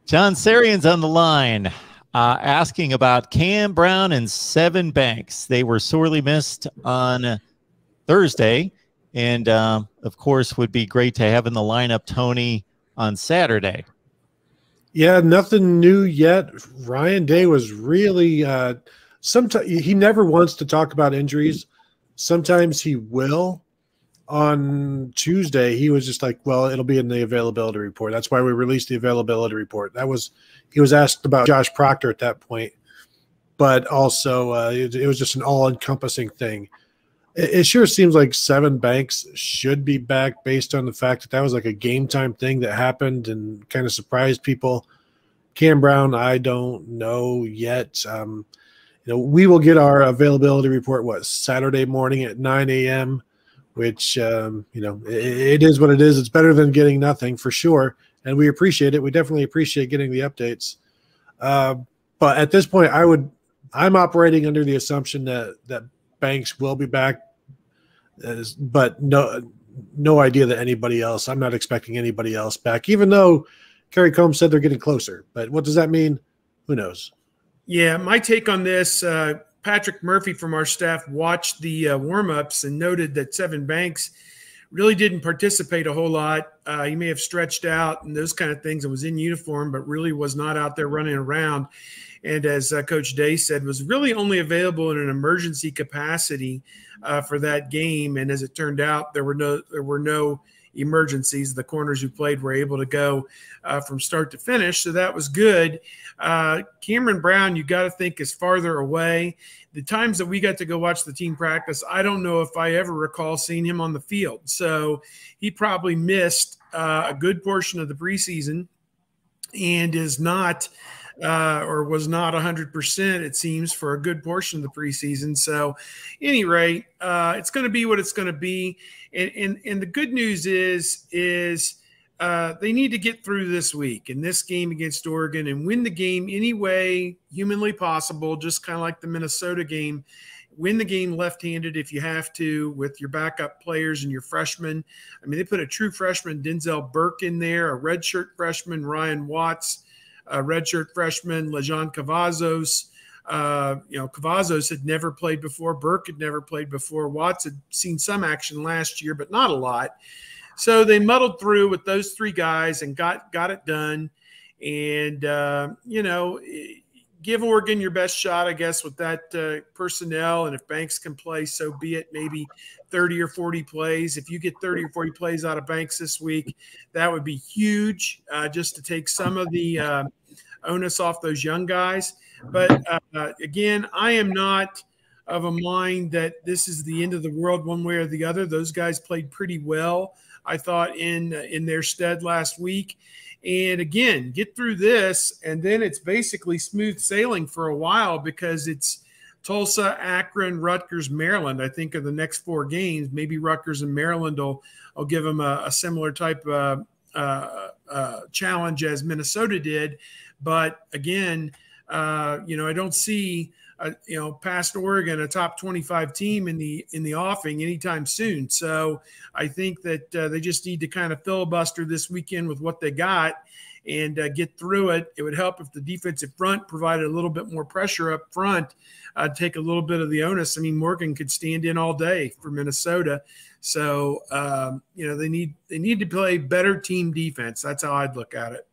John Sarian's on the line, asking about Cam Brown and Sevyn Banks. They were sorely missed on Thursday, and of course, would be great to have in the lineup Tony on Saturday. Yeah, nothing new yet. Ryan Day was really sometimes he never wants to talk about injuries. Sometimes he will. On Tuesday, he was just like, well, it'll be in the availability report. That's why we released the availability report. He was asked about Josh Proctor at that point, but also it was just an all-encompassing thing. It sure seems like Sevyn Banks should be back based on the fact that was like a game-time thing that happened and kind of surprised people. Cam Brown, I don't know yet. We will get our availability report, Saturday morning at 9 a.m., which, it is what it is. It's better than getting nothing for sure. And we appreciate it. We definitely appreciate getting the updates. But at this point, I'm operating under the assumption that Banks will be back, but no idea that anybody else. I'm not expecting anybody else back, even though Kerry Combs said they're getting closer. But what does that mean? Who knows? Yeah, my take on this, Patrick Murphy from our staff watched the warm-ups and noted that Sevyn Banks really didn't participate a whole lot. He may have stretched out and those kind of things and was in uniform, but really was not out there running around. And as Coach Day said, was really only available in an emergency capacity for that game. And as it turned out, there were no emergencies. The corners who played were able to go from start to finish, so that was good. Cameron Brown, you got to think, is farther away. The times that we got to go watch the team practice, I don't know if I ever recall seeing him on the field. So he probably missed a good portion of the preseason and is not or was not 100%, it seems, for a good portion of the preseason. So at any rate, it's going to be what it's going to be. And the good news is they need to get through this week and this game against Oregon and win the game any way humanly possible, just kind of like the Minnesota game. Win the game left-handed if you have to with your backup players and your freshmen. I mean, they put a true freshman, Denzel Burke, in there, a redshirt freshman, Ryan Watts, a redshirt freshman, Lejon Cavazos. Cavazos had never played before. Burke had never played before. Watts had seen some action last year, but not a lot. So they muddled through with those three guys and got it done. And, give Oregon your best shot, I guess, with that personnel. And if Banks can play, so be it, maybe 30 or 40 plays. If you get 30 or 40 plays out of Banks this week, that would be huge, just to take some of the onus off those young guys. But, again, I am not of a mind that this is the end of the world one way or the other. Those guys played pretty well, I thought, in their stead last week. And again, get through this, and then it's basically smooth sailing for a while because it's Tulsa, Akron, Rutgers, Maryland, I think, are the next 4 games. Maybe Rutgers and Maryland will give them a similar type of challenge as Minnesota did. But again, I don't see past Oregon, a top 25 team in the offing anytime soon. So I think that they just need to kind of filibuster this weekend with what they got and get through it. It would help if the defensive front provided a little bit more pressure up front, take a little bit of the onus. I mean, Morgan could stand in all day for Minnesota. So, they need to play better team defense. That's how I'd look at it.